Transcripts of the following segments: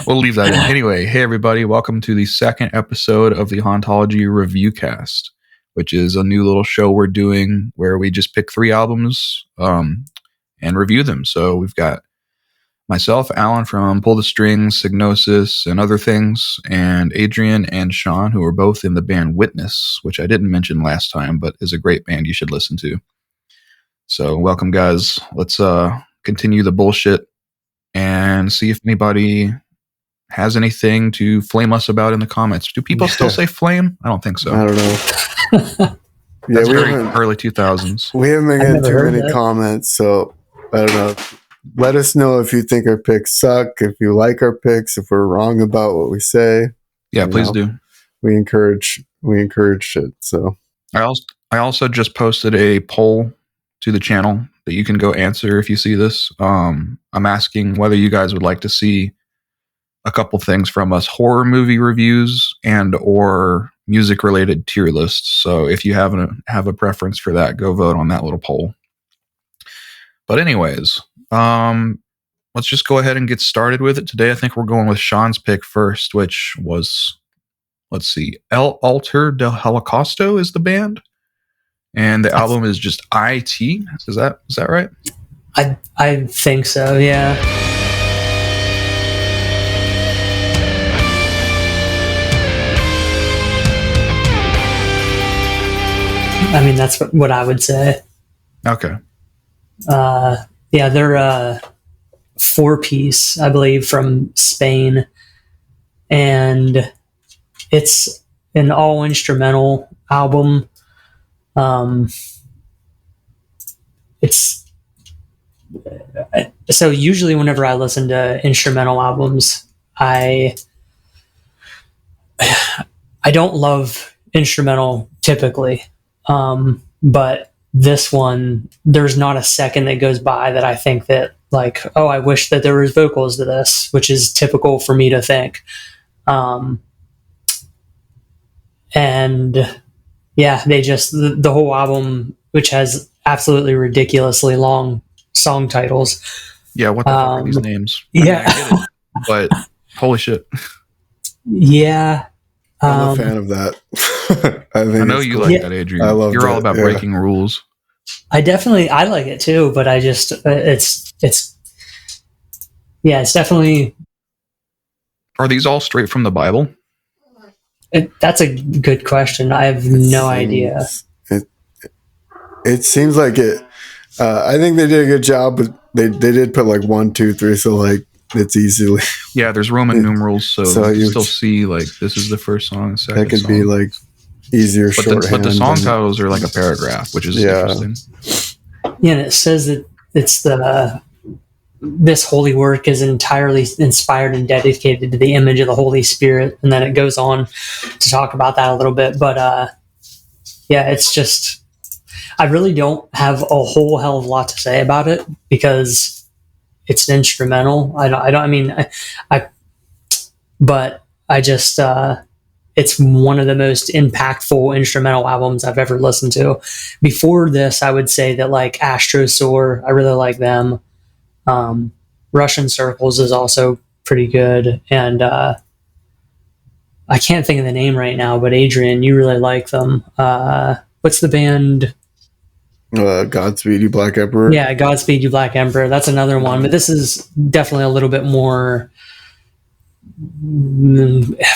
We'll leave that in. Anyway, hey everybody, welcome to the second episode of the Hauntology Reviewcast, which is a new little show we're doing where we just pick 3 albums and review them. So we've got myself, Alan from Pull the Strings, Signosis, and other things, and Adrian and Sean, who are both in the band Witness, which I didn't mention last time, but is a great band you should listen to. So welcome, guys. Let's continue the bullshit and see if anybody has anything to flame us about in the comments. Do people still say flame? I don't think so. I don't know. That's very early 2000s. We haven't been getting too many comments, so I don't know. Let us know if you think our picks suck, if you like our picks, if we're wrong about what we say. Yeah, please do. We encourage it. So I also just posted a poll to the channel that you can go answer if you see this. I'm asking whether you guys would like to see a couple things from us: horror movie reviews and or music related tier lists. So if you have a preference for that, go vote on that little poll. But anyways, let's just go ahead and get started with it. Today I think we're going with Sean's pick first, which was, let's see, El Alter del Holocausto is the band, and the album is just IT. Is that right? I think so, yeah. I mean, that's what I would say. Okay. Yeah, they're a 4-piece, I believe, from Spain, and it's an all-instrumental album. It's so usually whenever I listen to instrumental albums, I don't love instrumental typically. But this one, there's not a second that goes by that I think that, like, oh, I wish that there was vocals to this, which is typical for me to think. And yeah, they just, the whole album, which has absolutely ridiculously long song titles. Yeah, what the fuck are these names? Yeah. I get it, but holy shit. Yeah. I'm a fan of that. I know you like that, Adrian. You're all about breaking rules. I like it too, but I just it's definitely. Are these all straight from the Bible? That's a good question. I have no idea. It seems like it. I think they did a good job, but they did put like 1, 2, 3, so like it's easily. Yeah, there's Roman numerals, so you still see like this is the first song, the second. That could song. be like easier shorthand. But the song titles are like a paragraph, which is interesting. Yeah, and it says that it's this holy work is entirely inspired and dedicated to the image of the Holy Spirit, and then it goes on to talk about that a little bit. But yeah, it's just I really don't have a whole hell of a lot to say about it because it's an instrumental. But I just it's one of the most impactful instrumental albums I've ever listened to. Before this, I would say that like Astrosaur, I really like them. Russian Circles is also pretty good, and I can't think of the name right now, but Adrian, you really like them. What's the band? Godspeed You Black Emperor. Yeah, Godspeed You Black Emperor. That's another one, but this is definitely a little bit more,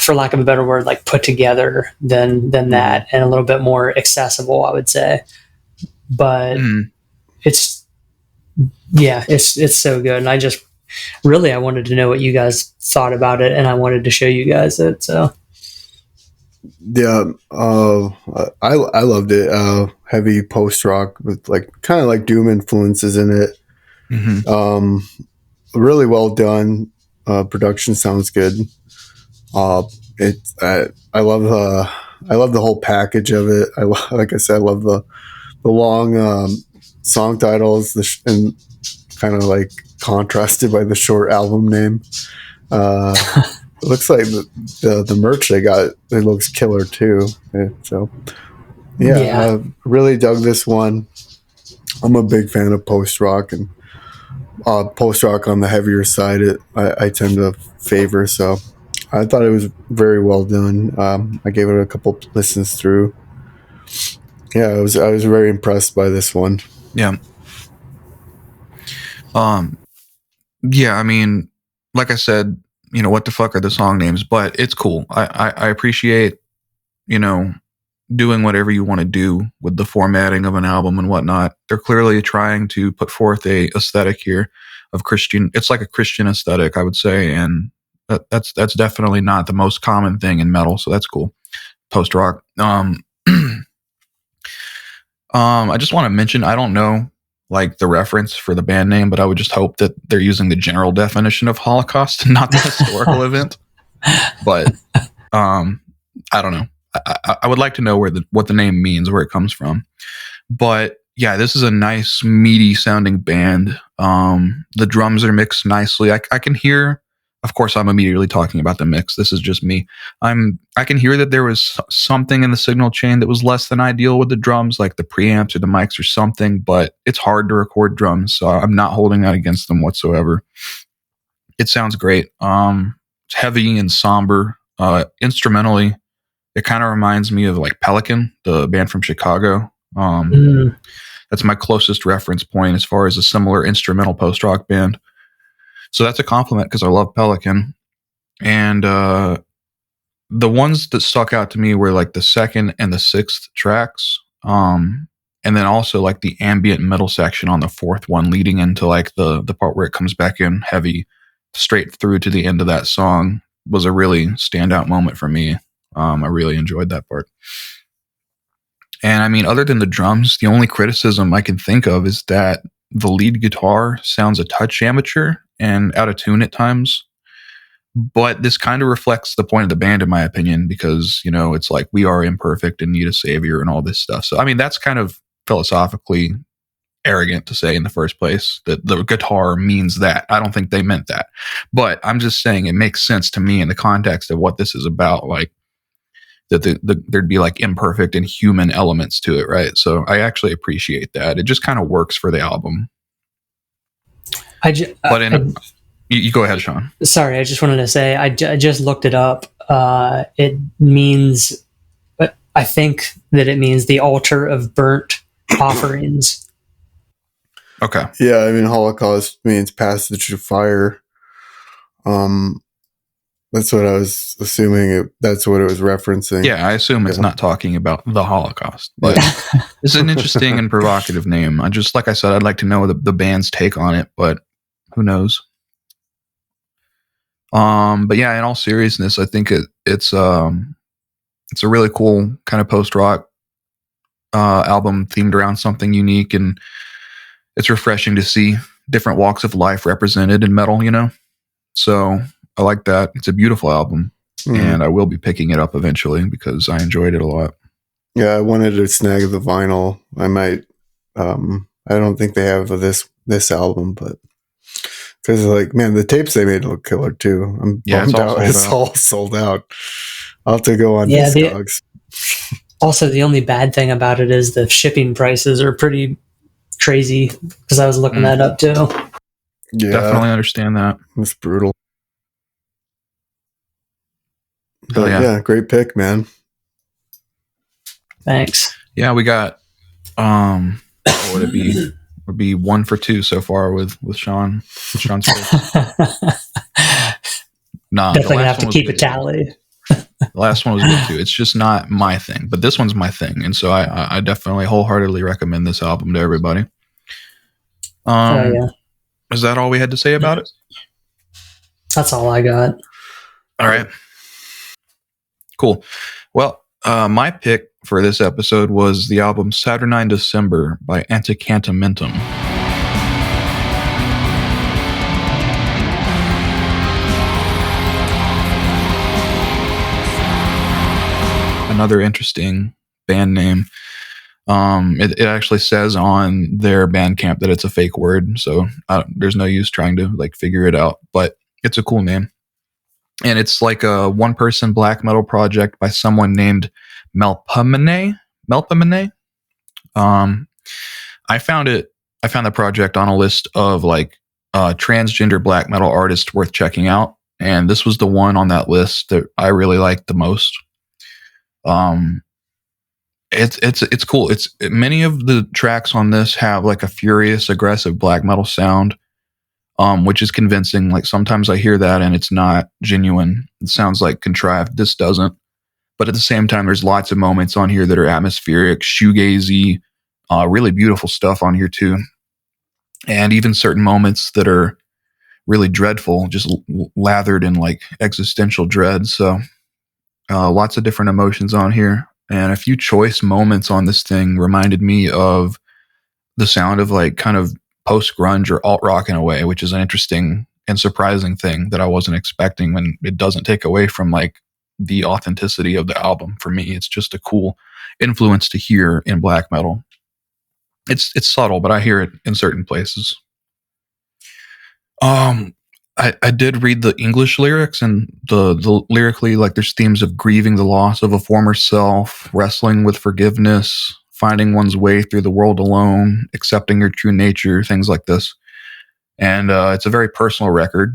for lack of a better word, like put together than that, and a little bit more accessible, I would say. But it's so good, and I just really I wanted to know what you guys thought about it, and I wanted to show you guys it. So yeah, I loved it. Heavy post rock with like kind of like doom influences in it. Really well done. Production sounds good. I love the whole package of it. Like I said, I love the long song titles and kind of like contrasted by the short album name. It looks like the merch they got, it looks killer too. So yeah. I really dug this one. I'm a big fan of post rock, and post-rock on the heavier side I tend to favor. So I thought it was very well done. I gave it a couple listens through. Yeah, I was very impressed by this one. Yeah. Yeah, I mean, like I said, what the fuck are the song names? But it's cool. I appreciate, doing whatever you want to do with the formatting of an album and whatnot. They're clearly trying to put forth a aesthetic here of Christian. It's like a Christian aesthetic, I would say, and that's definitely not the most common thing in metal. So that's cool. Post rock. I just want to mention, I don't know like the reference for the band name, but I would just hope that they're using the general definition of Holocaust, not the historical event. But I don't know. I would like to know what the name means, where it comes from. But yeah, this is a nice, meaty sounding band. The drums are mixed nicely. I can hear. Of course, I'm immediately talking about the mix. This is just me. I can hear that there was something in the signal chain that was less than ideal with the drums, like the preamps or the mics or something, but it's hard to record drums, so I'm not holding that against them whatsoever. It sounds great. It's heavy and somber. Instrumentally, it kind of reminds me of like Pelican, the band from Chicago. That's my closest reference point as far as a similar instrumental post-rock band. So that's a compliment because I love Pelican. And the ones that stuck out to me were like the second and the sixth tracks. And then also like the ambient metal section on the fourth one leading into like the part where it comes back in heavy straight through to the end of that song was a really standout moment for me. I really enjoyed that part. And I mean, other than the drums, the only criticism I can think of is that the lead guitar sounds a touch amateur and out of tune at times. But this kind of reflects the point of the band, in my opinion, because, it's like we are imperfect and need a savior and all this stuff. So, I mean, that's kind of philosophically arrogant to say in the first place, that the guitar means that. I don't think they meant that. But I'm just saying it makes sense to me in the context of what this is about, like that there'd be like imperfect and human elements to it, right? So I actually appreciate that. It just kind of works for the album. You go ahead, Sean. Sorry, I just wanted to say I just looked it up. It means, I think that it means the altar of burnt offerings. Okay. Yeah, I mean, Holocaust means passage of fire. That's what I was assuming. That's what it was referencing. Yeah, I assume it's not talking about the Holocaust, but it's an interesting and provocative name. Like I said, I'd like to know the band's take on it, but who knows? But yeah, in all seriousness, I think it's a really cool kind of post-rock album themed around something unique, and it's refreshing to see different walks of life represented in metal, So I like that. It's a beautiful album, and I will be picking it up eventually because I enjoyed it a lot. Yeah, I wanted to snag the vinyl. I might. I don't think they have this album, but because like, man, the tapes they made look killer too. I'm bummed out. It's all sold out. I'll have to go on Discogs. Also, the only bad thing about it is the shipping prices are pretty crazy because I was looking that up too. Yeah, definitely understand that. It's brutal. But yeah, great pick, man. Thanks. Yeah, we got what would it be? Would be 1 for 2 so far with Sean. Sean's pick. Nah, definitely gonna have to keep a tally. The last one was good too. It's just not my thing, but this one's my thing, and so I definitely wholeheartedly recommend this album to everybody. Is that all we had to say about it? That's all I got. All right. Cool. Well, my pick for this episode was the album Saturnine December by Antecantamentum. Another interesting band name. It actually says on their Bandcamp that it's a fake word, so there's no use trying to like figure it out, but it's a cool name. And it's like a one-person black metal project by someone named Melpomene. I found the project on a list of like transgender black metal artist worth checking out, and this was the one on that list that I really liked the most. It's cool. Many of the tracks on this have like a furious, aggressive black metal sound, which is convincing. Like sometimes I hear that and it's not genuine. It sounds like contrived. This doesn't. But at the same time, there's lots of moments on here that are atmospheric, shoegazy, really beautiful stuff on here too. And even certain moments that are really dreadful, just lathered in like existential dread. So lots of different emotions on here. And a few choice moments on this thing reminded me of the sound of like kind of post-grunge or alt-rock in a way, which is an interesting and surprising thing that I wasn't expecting, and it doesn't take away from like the authenticity of the album. For me, it's just a cool influence to hear in black metal. It's subtle, but I hear it in certain places. I did read the English lyrics, and the lyrically, like there's themes of grieving the loss of a former self, wrestling with forgiveness, finding one's way through the world alone, accepting your true nature, things like this. And it's a very personal record,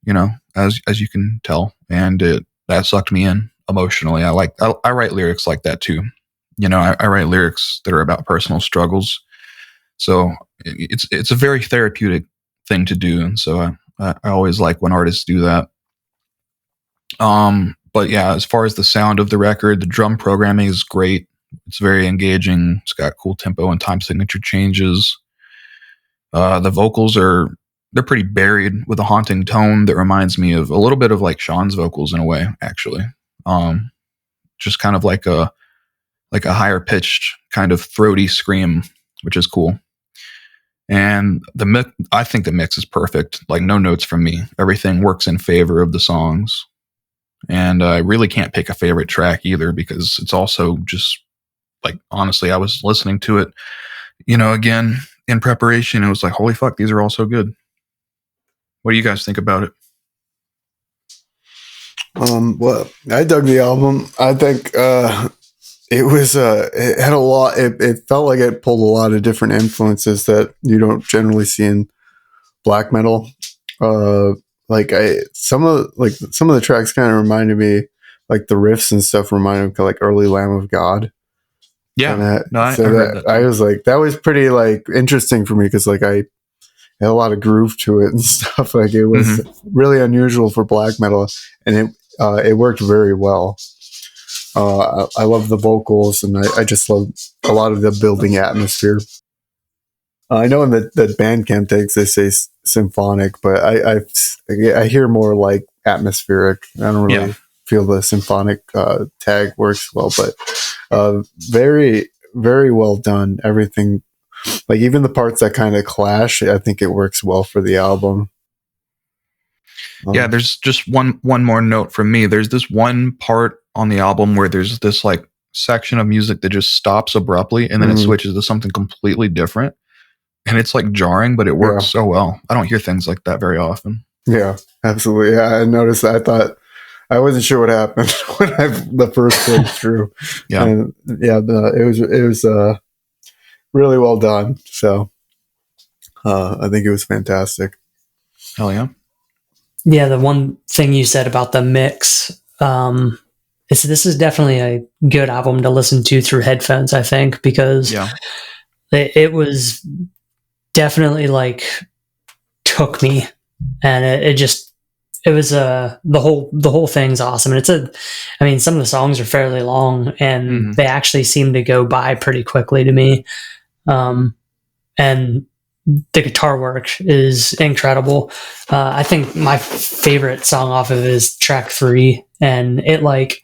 you know, as you can tell, and that sucked me in emotionally. I write lyrics like that too. You know, I write lyrics that are about personal struggles. So it's a very therapeutic thing to do, and so I always like when artists do that. But yeah, as far as the sound of the record, the drum programming is great. It's very engaging. It's got cool tempo and time signature changes. The vocals they're pretty buried with a haunting tone that reminds me of a little bit of like Sean's vocals in a way, actually. Just kind of like a higher pitched kind of throaty scream, which is cool. And I think the mix is perfect. Like no notes from me. Everything works in favor of the songs. And I really can't pick a favorite track either, because it's also just like, honestly, I was listening to it, you know, again in preparation. It was like, holy fuck, these are all so good. What do you guys think about it? Well, I dug the album. I think it had a lot. It felt like it pulled a lot of different influences that you don't generally see in black metal. Some of the tracks kind of reminded me, like the riffs and stuff reminded me of like early Lamb of God. Yeah, I heard that. I was like, that was pretty like interesting for me, because like I had a lot of groove to it and stuff. Like it was really unusual for black metal, and it worked very well. I love the vocals, and I just love a lot of the building atmosphere. I know in the Bandcamp tags they say symphonic, but I hear more like atmospheric. I don't really feel the symphonic tag works well, but very, very well done. Everything, like even the parts that kind of clash, I think it works well for the album. Yeah, there's just one more note from me. There's this one part on the album where there's this like section of music that just stops abruptly, and then it switches to something completely different. And it's like jarring, but it works so well. I don't hear things like that very often. Yeah, absolutely. Yeah, I noticed that. I thought, I wasn't sure what happened when the first played through. And it was really well done. So I think it was fantastic. Hell yeah. Yeah, the one thing you said about the mix, this is definitely a good album to listen to through headphones, I think, because it was definitely like took me, and it was the whole thing's awesome. And some of the songs are fairly long, and they actually seem to go by pretty quickly to me. And the guitar work is incredible. I think my favorite song off of it is track 3, and it like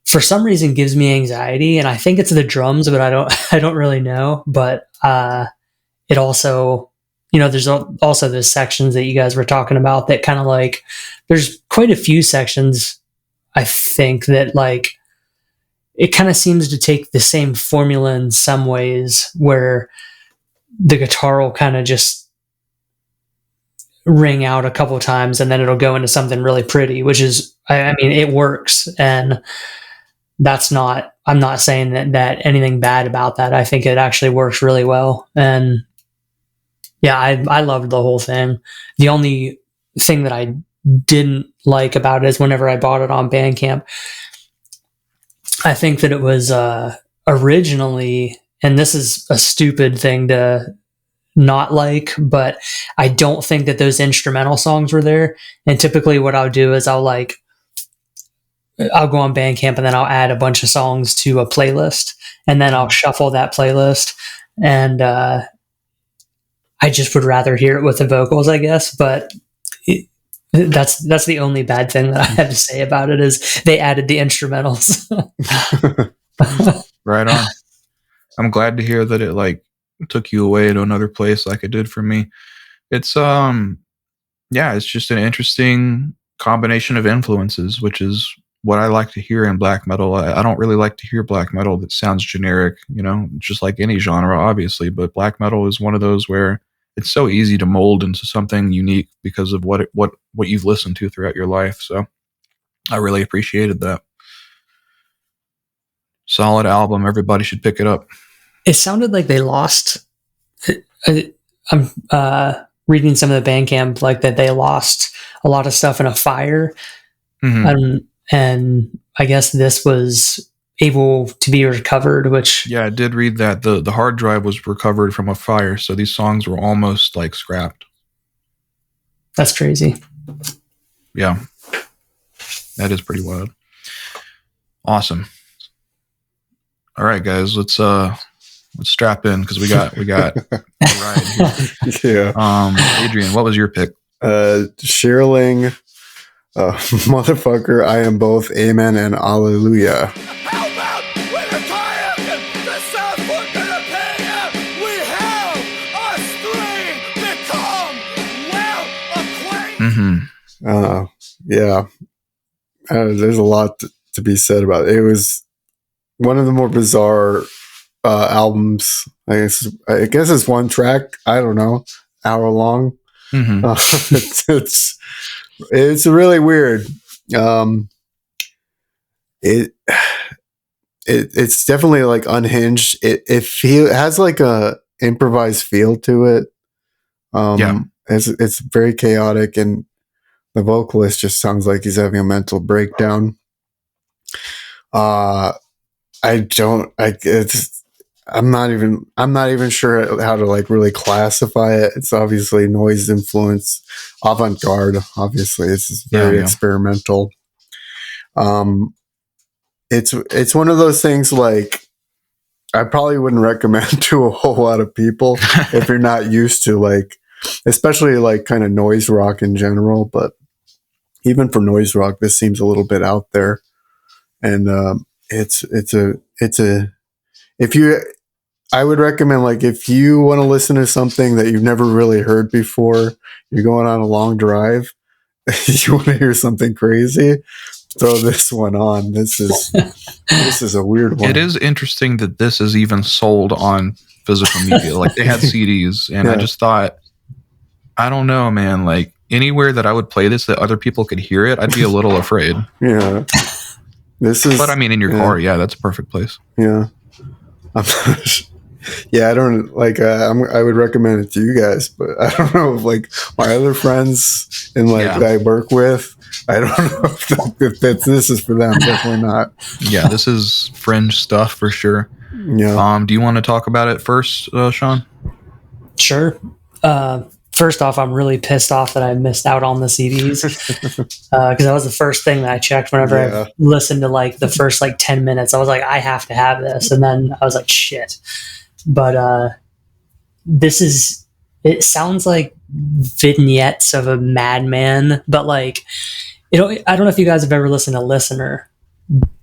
for some reason gives me anxiety, and I think it's the drums, but I don't really know. But it also, you know, there's also those sections that you guys were talking about that kind of like, there's quite a few sections, I think, that like, it kind of seems to take the same formula in some ways, where the guitar will kind of just ring out a couple of times and then it'll go into something really pretty, which is, I mean, it works. And I'm not saying that anything bad about that. I think it actually works really well. And Yeah, I loved the whole thing. The only thing that I didn't like about it is whenever I bought it on Bandcamp, I think that it was originally, and this is a stupid thing to not like, but I don't think that those instrumental songs were there. And typically what I'll do is I'll go on Bandcamp and then I'll add a bunch of songs to a playlist, and then I'll shuffle that playlist. And I just would rather hear it with the vocals, I guess. But that's the only bad thing that I have to say about it is they added the instrumentals. Right on. I'm glad to hear that it like took you away to another place like it did for me. It's it's just an interesting combination of influences, which is what I like to hear in black metal. I don't really like to hear black metal that sounds generic, just like any genre, obviously. But black metal is one of those where it's so easy to mold into something unique because of what you've listened to throughout your life. So I really appreciated that. Solid album. Everybody should pick it up. It sounded like they lost. I'm reading some of the Bandcamp, like that they lost a lot of stuff in a fire. Mm-hmm. And I guess this was able to be recovered, which... Yeah, I did read that. The hard drive was recovered from a fire, so these songs were almost like scrapped. That's crazy. Yeah. That is pretty wild. Awesome. All right, guys, let's strap in because we got a ride here. Yeah. Adrian, what was your pick? Shearling, motherfucker, I am both amen and alleluia. How about when the kayak the South Foot gonna pay ya? We have us three become well acquainted. Mm-hmm. Yeah. There's a lot to be said about it. It was one of the more bizarre albums. I guess it's one track. I don't know, hour long. Mm-hmm. It's really weird. It's definitely like unhinged. It has like a improvised feel to it. It's very chaotic, and the vocalist just sounds like he's having a mental breakdown. I'm not even sure how to like really classify it. It's obviously noise influence, avant-garde. Obviously, it's very experimental. It's one of those things like I probably wouldn't recommend to a whole lot of people if you're not used to like, especially like kind of noise rock in general. But even for noise rock, this seems a little bit out there, and I would recommend, like, if you want to listen to something that you've never really heard before, you're going on a long drive, you want to hear something crazy, throw this one on. This is a weird one. It is interesting that this is even sold on physical media. Like, they had CDs, and I just thought, I don't know, man, like, anywhere that I would play this that other people could hear it, I'd be a little afraid. Yeah. But I mean, in your car, that's a perfect place. Yeah. I don't like. I would recommend it to you guys, but I don't know if like my other friends and like that I work with. I don't know if this is for them. Definitely not. Yeah, this is fringe stuff for sure. Yeah. Do you want to talk about it first, Sean? Sure. First off, I'm really pissed off that I missed out on the CDs because that was the first thing that I checked whenever I listened to like the first like 10 minutes. I was like, I have to have this, and then I was like, shit. But it sounds like vignettes of a madman, but like, I don't know if you guys have ever listened to Listener,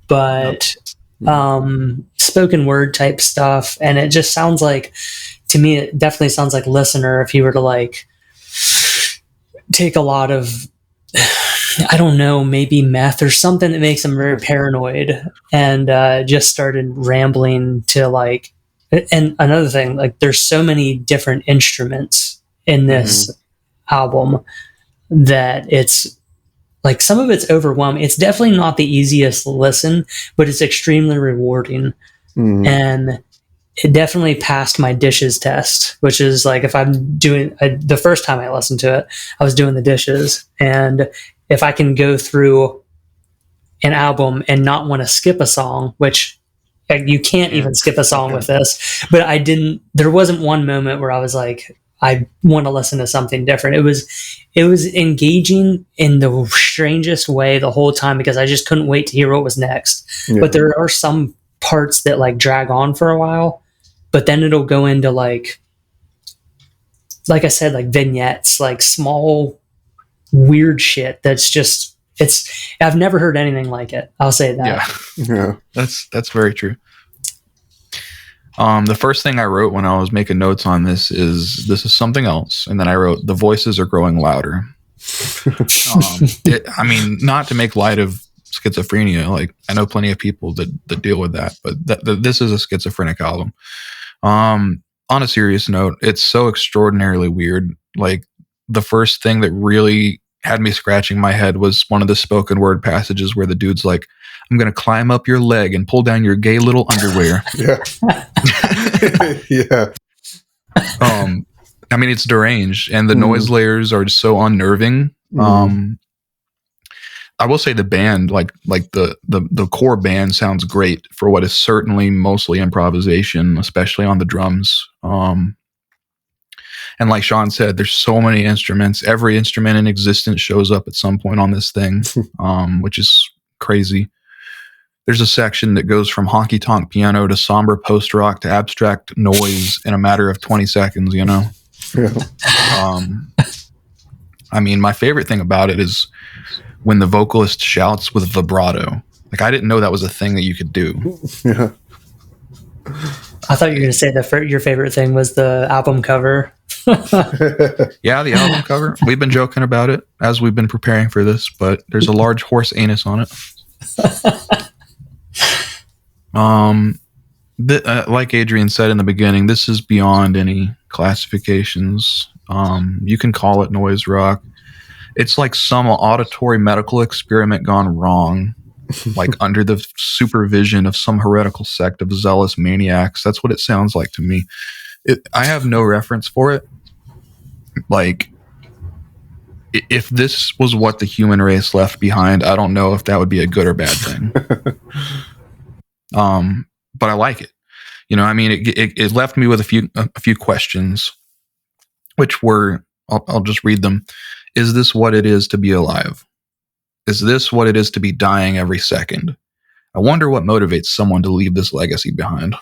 but spoken word type stuff, and it just sounds like, to me, it definitely sounds like Listener if you were to like take a lot of, I don't know, maybe meth or something that makes them very paranoid, and just started rambling to like. And another thing, like, there's so many different instruments in this album that it's like, some of it's overwhelming. It's definitely not the easiest listen, but it's extremely rewarding. And it definitely passed my dishes test, which is like if I'm doing the first time I listened to it, I was doing the dishes, and if I can go through an album and not want to skip a song, which you can't even skip a song with this, but I didn't. There wasn't one moment where I was like, I want to listen to something different. It was engaging in the strangest way the whole time because I just couldn't wait to hear what was next. Yeah. But there are some parts that like drag on for a while, but then it'll go into like I said, like vignettes, like small weird shit that's just I've never heard anything like it. I'll say that. Yeah. That's very true. The first thing I wrote when I was making notes on this is something else, and then I wrote the voices are growing louder. I mean, not to make light of schizophrenia, like I know plenty of people that deal with that, but this is a schizophrenic album. On a serious note, it's so extraordinarily weird. Like the first thing that really had me scratching my head was one of the spoken word passages where the dude's like, I'm going to climb up your leg and pull down your gay little underwear. Yeah. Yeah. I mean, it's deranged, and the noise layers are just so unnerving. I will say the band, like the core band sounds great for what is certainly mostly improvisation, especially on the drums. And like Sean said, there's so many instruments. Every instrument in existence shows up at some point on this thing, which is crazy. There's a section that goes from honky-tonk piano to somber post-rock to abstract noise in a matter of 20 seconds, you know? Yeah. I mean, my favorite thing about it is when the vocalist shouts with vibrato. Like, I didn't know that was a thing that you could do. Yeah. I thought you were going to say that your favorite thing was the album cover. Yeah, the album cover. We've been joking about it as we've been preparing for this, but there's a large horse anus on it. Like Adrian said in the beginning, this is beyond any classifications. You can call it noise rock. It's like some auditory medical experiment gone wrong, like under the supervision of some heretical sect of zealous maniacs. That's what it sounds like to me. I have no reference for it. Like, if this was what the human race left behind, I don't know if that would be a good or bad thing. But I like it. You know, I mean, it left me with a few questions, which were, I'll just read them. Is this what it is to be alive? Is this what it is to be dying every second? I wonder what motivates someone to leave this legacy behind.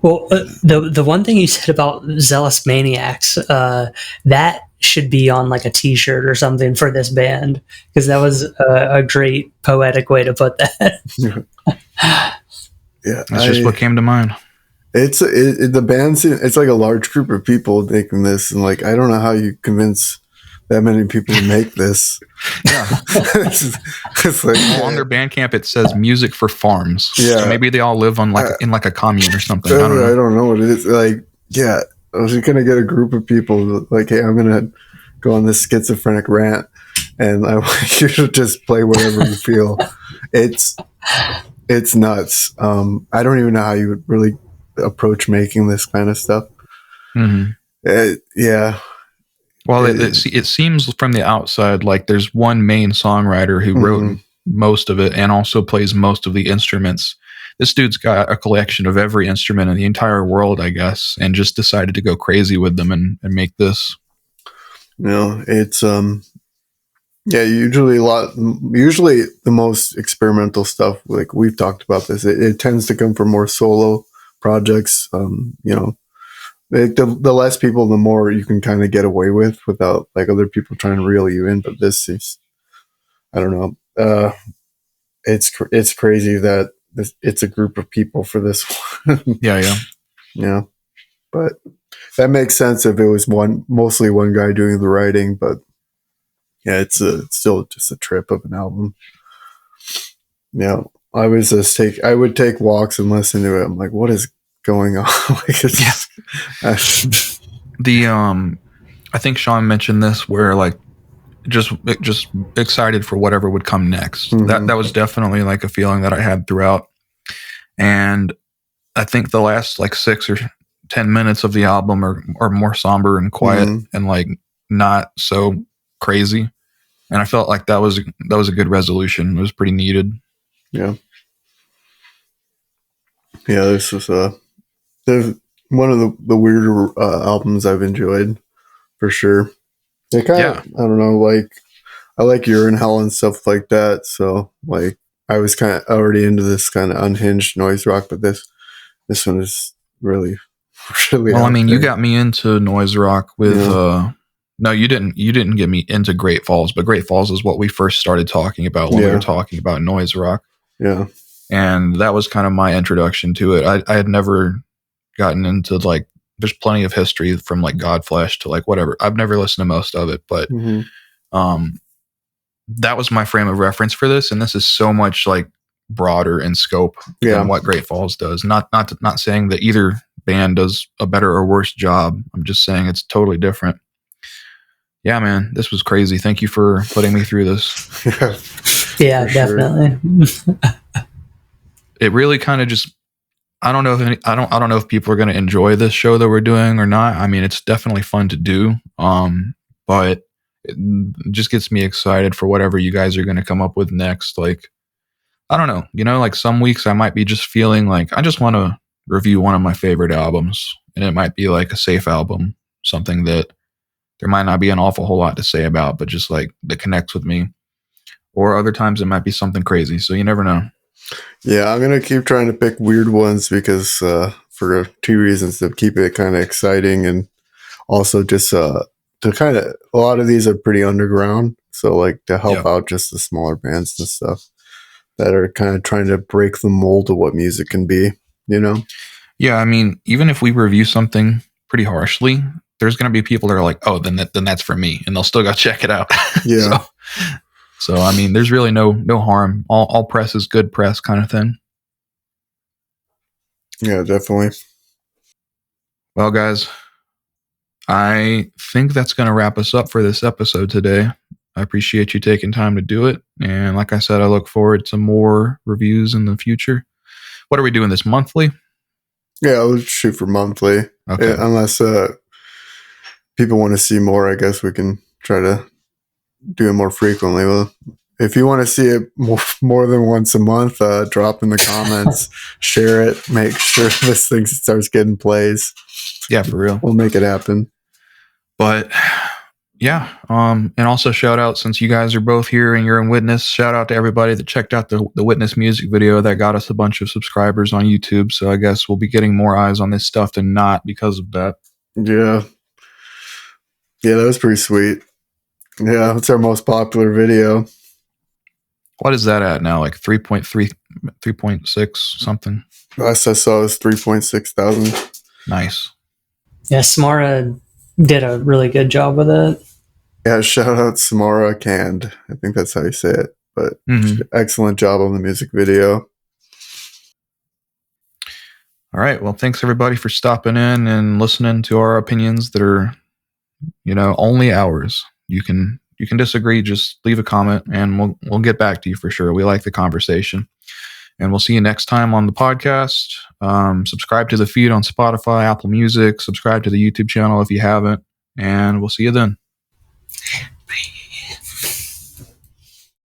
Well, the one thing you said about zealous maniacs, that should be on like a t-shirt or something for this band, because that was a great poetic way to put that. Yeah, that's just what came to mind. The band, it's like a large group of people making this, and like I don't know how you convince that many people to make this. Yeah. it's like, on their Bandcamp it says music for farms. Yeah. So maybe they all live on in like a commune or something. I don't know what it is. Like, yeah, I was just gonna get a group of people like, hey, I'm gonna go on this schizophrenic rant, and I want you to just play whatever you feel. It's nuts. I don't even know how you would really approach making this kind of stuff. Mm-hmm. Yeah. Well, it seems from the outside like there's one main songwriter who wrote most of it and also plays most of the instruments. This dude's got a collection of every instrument in the entire world, I guess, and just decided to go crazy with them and make this. You know, it's usually the most experimental stuff, like we've talked about this, it tends to come from more solo projects. You know, the less people, the more you can kind of get away with without like other people trying to reel you in. But this is, I don't know. It's crazy that it's a group of people for this one. Yeah. But that makes sense if it was mostly one guy doing the writing. But yeah, it's still just a trip of an album. Yeah, I would take walks and listen to it. I'm like, what is going on? Like, I think Sean mentioned this, where like just excited for whatever would come next. That was definitely like a feeling that I had throughout. And I think the last like 6 or 10 minutes of the album are more somber and quiet and like not so crazy. And I felt like that was a good resolution. It was pretty needed. Yeah. Yeah, this was one of the weirder albums I've enjoyed for sure. It kind of, I don't know, like I like You're in Hell and stuff like that. So like I was kind of already into this kind of unhinged noise rock, but this one is really well, I mean, you got me into noise rock with no, you didn't get me into Great Falls, but Great Falls is what we first started talking about when we were talking about noise rock. Yeah. And that was kind of my introduction to it. I had never gotten into like, there's plenty of history from like Godflesh to like whatever. I've never listened to most of it, but that was my frame of reference for this. And this is so much like broader in scope than what Great Falls does. Not saying that either band does a better or worse job. I'm just saying it's totally different. Yeah, man, this was crazy. Thank you for putting me through this. Yeah, definitely. It really kind of just, I don't know if people are going to enjoy this show that we're doing or not. I mean, it's definitely fun to do. But it just gets me excited for whatever you guys are going to come up with next. Like, I don't know, like some weeks I might be just feeling like I just want to review one of my favorite albums, and it might be like a safe album, something that there might not be an awful whole lot to say about, but just like that connects with me. Or other times it might be something crazy. So you never know. Yeah, I'm going to keep trying to pick weird ones because for 2 reasons: to keep it kind of exciting, and also just to kind of, a lot of these are pretty underground. So like to help out just the smaller bands and stuff that are kind of trying to break the mold of what music can be, Yeah, I mean, even if we review something pretty harshly, there's going to be people that are like, oh, then that's for me, and they'll still go check it out. Yeah. So I mean, there's really no harm. All press is good press, kind of thing. Yeah, definitely. Well, guys, I think that's going to wrap us up for this episode today. I appreciate you taking time to do it. And like I said, I look forward to more reviews in the future. What are we doing this monthly? Yeah, I'll shoot for monthly. Okay. Yeah, unless people want to see more, I guess we can try to do it more frequently. Well, if you want to see it more than once a month, drop in the comments, share it, make sure this thing starts getting plays. Yeah, for real. We'll make it happen. But yeah, and also shout out, since you guys are both here and you're in Witness, shout out to everybody that checked out the Witness music video that got us a bunch of subscribers on YouTube. So I guess we'll be getting more eyes on this stuff than not because of that. Yeah, that was pretty sweet. Yeah, it's our most popular video. What is that at now? Like 3.3, 3.6 something? Last I saw was 3.6 thousand. Nice. Yeah, Samara did a really good job with it. Yeah, shout out Samara Canned. I think that's how you say it. But excellent job on the music video. All right. Well, thanks everybody for stopping in and listening to our opinions that are, only ours. You can disagree, just leave a comment and we'll get back to you for sure. We like the conversation. And we'll see you next time on the podcast. Subscribe to the feed on Spotify, Apple Music, subscribe to the YouTube channel if you haven't, and we'll see you then. Bye.